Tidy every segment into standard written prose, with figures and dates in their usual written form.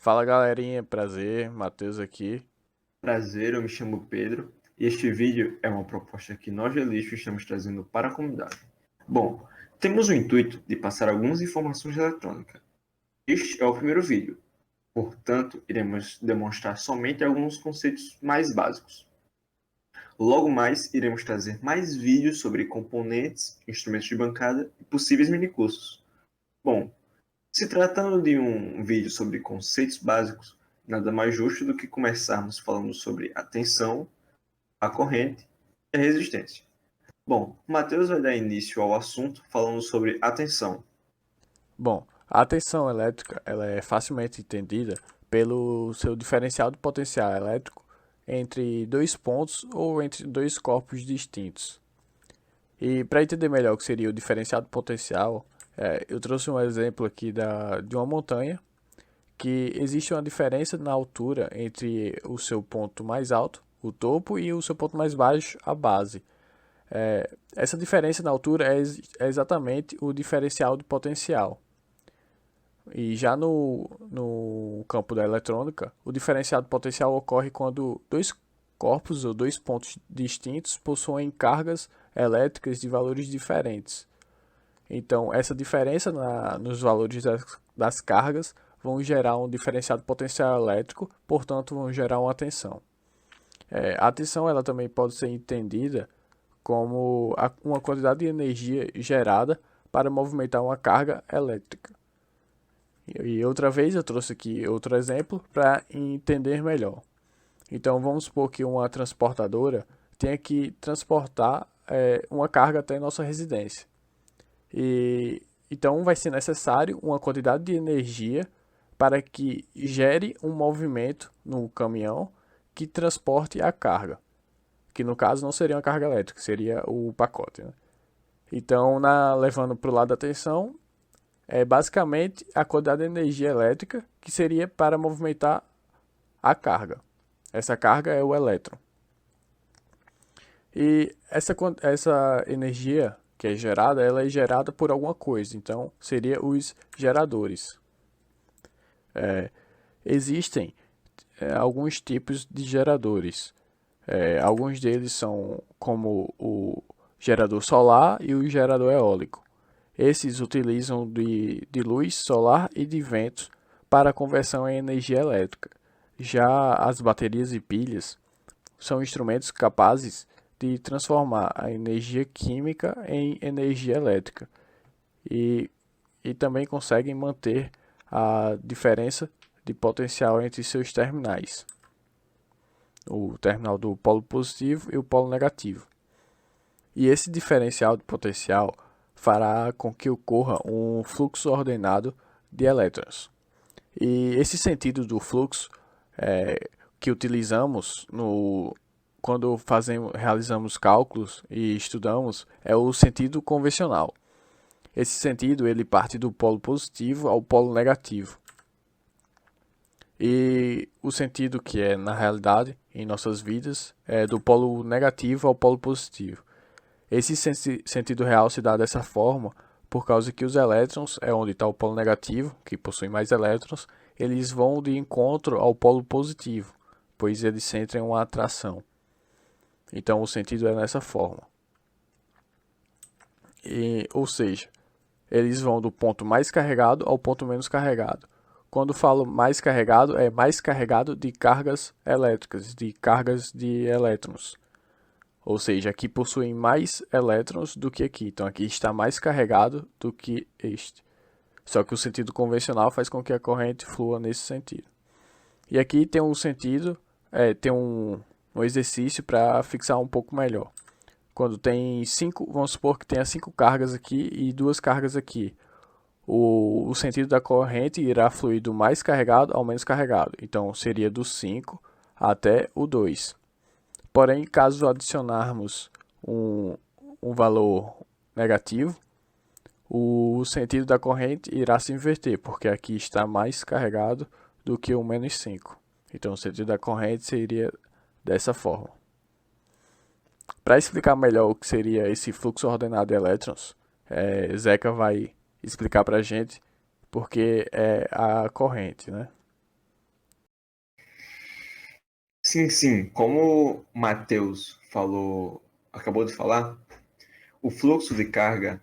Fala galerinha, prazer, Matheus aqui. Prazer, eu me chamo Pedro e este vídeo é uma proposta que nós de Lixo estamos trazendo para a comunidade. Bom, temos o intuito de passar algumas informações eletrônicas. Este é o primeiro vídeo, portanto, iremos demonstrar somente alguns conceitos mais básicos. Logo mais, iremos trazer mais vídeos sobre componentes, instrumentos de bancada e possíveis minicursos. Bom, se tratando de um vídeo sobre conceitos básicos, nada mais justo do que começarmos falando sobre a tensão, a corrente e a resistência. Bom, Matheus vai dar início ao assunto falando sobre a tensão. Bom, a tensão elétrica ela é facilmente entendida pelo seu diferencial de potencial elétrico entre dois pontos ou entre dois corpos distintos. E para entender melhor o que seria o diferencial de potencial, eu trouxe um exemplo aqui de uma montanha que existe uma diferença na altura entre o seu ponto mais alto, o topo, e o seu ponto mais baixo, a base. Essa diferença na altura é exatamente o diferencial de potencial. E já no campo da eletrônica, o diferencial de potencial ocorre quando dois corpos ou dois pontos distintos possuem cargas elétricas de valores diferentes. Então, essa diferença nos valores das cargas vão gerar um diferencial de potencial elétrico, portanto, vão gerar uma tensão. A tensão ela também pode ser entendida como uma quantidade de energia gerada para movimentar uma carga elétrica. E outra vez eu trouxe aqui outro exemplo para entender melhor. Então vamos supor que uma transportadora tenha que transportar uma carga até nossa residência. E então vai ser necessário uma quantidade de energia para que gere um movimento no caminhão que transporte a carga, que no caso não seria uma carga elétrica, seria o pacote, né? Então, levando para o lado da tensão, é basicamente a quantidade de energia elétrica que seria para movimentar a carga. Essa carga é o elétron. E essa energia que é gerada, ela é gerada por alguma coisa. Então, seria os geradores. Existem alguns tipos de geradores. Alguns deles são como o gerador solar e o gerador eólico. Esses utilizam de luz solar e de vento para a conversão em energia elétrica. Já as baterias e pilhas são instrumentos capazes de transformar a energia química em energia elétrica e, e também conseguem manter a diferença de potencial entre seus terminais, o terminal do polo positivo e o polo negativo. E esse diferencial de potencial fará com que ocorra um fluxo ordenado de elétrons. E esse sentido do fluxo que utilizamos quando realizamos cálculos e estudamos é o sentido convencional. Esse sentido ele parte do polo positivo ao polo negativo. E o sentido que é na realidade em nossas vidas é do polo negativo ao polo positivo. Esse sentido real se dá dessa forma por causa que os elétrons é onde está o polo negativo, que possui mais elétrons, eles vão de encontro ao polo positivo, pois eles sentem uma atração. Então o sentido é nessa forma. Ou seja, eles vão do ponto mais carregado ao ponto menos carregado. Quando falo mais carregado, é mais carregado de cargas elétricas, de cargas de elétrons. Ou seja, aqui possuem mais elétrons do que aqui. Então aqui está mais carregado do que este. Só que o sentido convencional faz com que a corrente flua nesse sentido. E aqui tem um sentido, tem um exercício para fixar um pouco melhor. Quando tem 5, vamos supor que tenha 5 cargas aqui e 2 cargas aqui. O sentido da corrente irá fluir do mais carregado ao menos carregado. Então seria do 5 até o 2. Porém, caso adicionarmos um valor negativo, o sentido da corrente irá se inverter, porque aqui está mais carregado do que o menos 5. Então, o sentido da corrente seria dessa forma. Para explicar melhor o que seria esse fluxo ordenado de elétrons, Zeca vai explicar para a gente porque é a corrente, né? Sim, sim, como o Matheus falou, acabou de falar, o fluxo de carga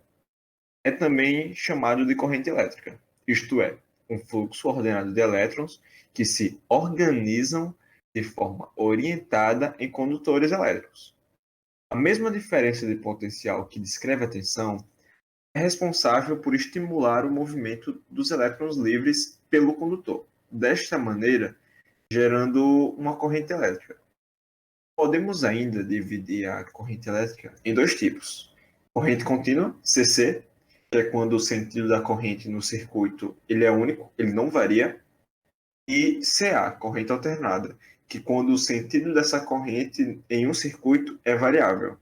é também chamado de corrente elétrica, isto é, um fluxo ordenado de elétrons que se organizam de forma orientada em condutores elétricos. A mesma diferença de potencial que descreve a tensão é responsável por estimular o movimento dos elétrons livres pelo condutor, desta maneira, gerando uma corrente elétrica. Podemos ainda dividir a corrente elétrica em dois tipos: corrente contínua, CC, que é quando o sentido da corrente no circuito ele é único, ele não varia, e CA, corrente alternada, que quando o sentido dessa corrente em um circuito é variável.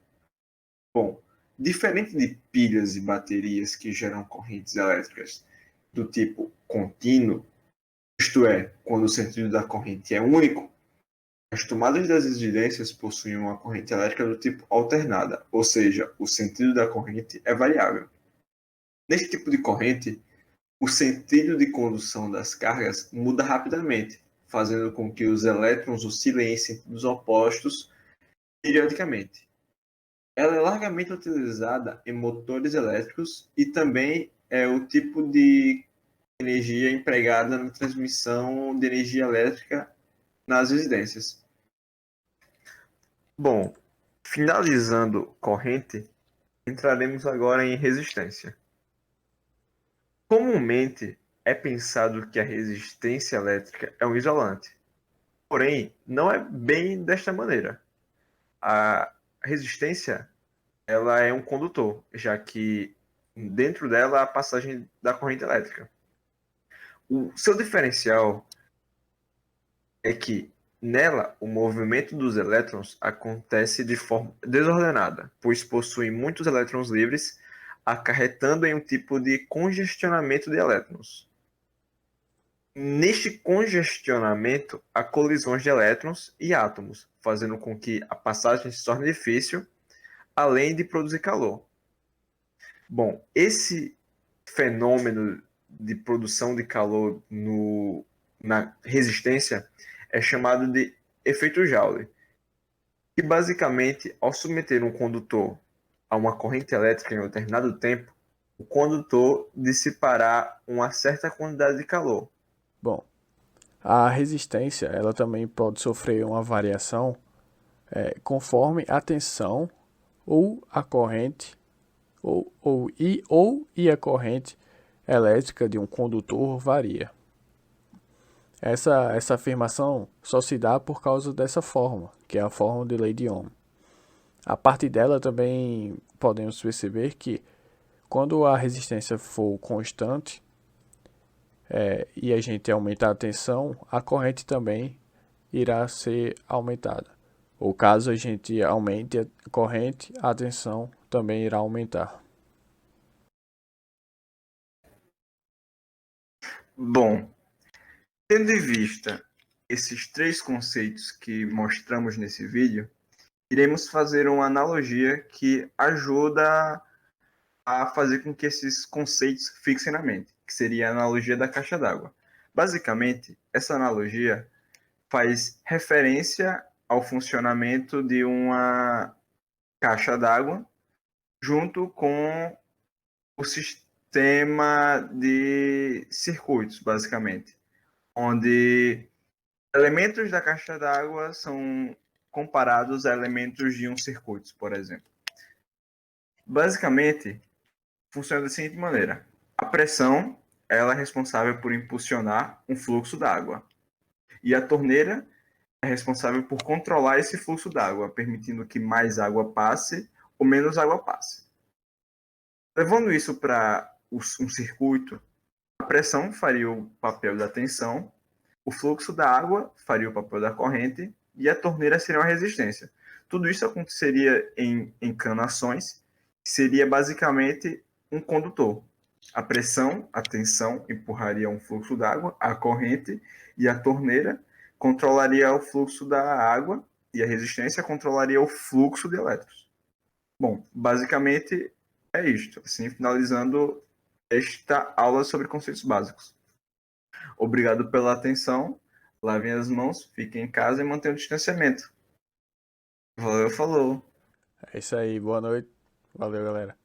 Bom, diferente de pilhas e baterias que geram correntes elétricas do tipo contínuo, isto é, quando o sentido da corrente é único, as tomadas das residências possuem uma corrente elétrica do tipo alternada, ou seja, o sentido da corrente é variável. Neste tipo de corrente, o sentido de condução das cargas muda rapidamente, fazendo com que os elétrons oscilem em sentidos opostos periodicamente. Ela é largamente utilizada em motores elétricos e também é o tipo de energia empregada na transmissão de energia elétrica nas residências. Bom, finalizando corrente, entraremos agora em resistência. Comumente é pensado que a resistência elétrica é um isolante, porém não é bem desta maneira. A resistência ela é um condutor, já que dentro dela há a passagem da corrente elétrica. O seu diferencial é que nela o movimento dos elétrons acontece de forma desordenada, pois possuem muitos elétrons livres, acarretando em um tipo de congestionamento de elétrons. Neste congestionamento, há colisões de elétrons e átomos, fazendo com que a passagem se torne difícil, além de produzir calor. Bom, esse fenômeno de produção de calor na resistência é chamado de efeito Joule, que basicamente, ao submeter um condutor a uma corrente elétrica em um determinado tempo, o condutor dissipará uma certa quantidade de calor. Bom, a resistência ela também pode sofrer uma variação conforme a tensão ou a corrente ou a corrente elétrica de um condutor varia. Essa afirmação só se dá por causa dessa fórmula, que é a fórmula de lei de Ohm. A partir dela também podemos perceber que quando a resistência for constante e a gente aumentar a tensão, a corrente também irá ser aumentada. Ou caso a gente aumente a corrente, a tensão também irá aumentar. Bom, tendo em vista esses três conceitos que mostramos nesse vídeo, iremos fazer uma analogia que ajuda a fazer com que esses conceitos fixem na mente, que seria a analogia da caixa d'água. Basicamente, essa analogia faz referência ao funcionamento de uma caixa d'água junto com o sistema de circuitos, basicamente, onde elementos da caixa d'água são comparados a elementos de um circuito, por exemplo. Basicamente, funciona da seguinte maneira: a pressão ela é responsável por impulsionar um fluxo d'água e a torneira é responsável por controlar esse fluxo d'água, permitindo que mais água passe ou menos água passe. Levando isso para um circuito, a pressão faria o papel da tensão, o fluxo da água faria o papel da corrente e a torneira seria uma resistência. Tudo isso aconteceria em encanações, que seria basicamente um condutor. A pressão, a tensão empurraria um fluxo d'água, a corrente e a torneira controlaria o fluxo da água e a resistência controlaria o fluxo de elétrons. Bom, basicamente é isto. Assim, finalizando esta aula sobre conceitos básicos. Obrigado pela atenção. lavem as mãos, fiquem em casa e mantenham o distanciamento. Valeu, falou. É isso aí, boa noite. Valeu, galera.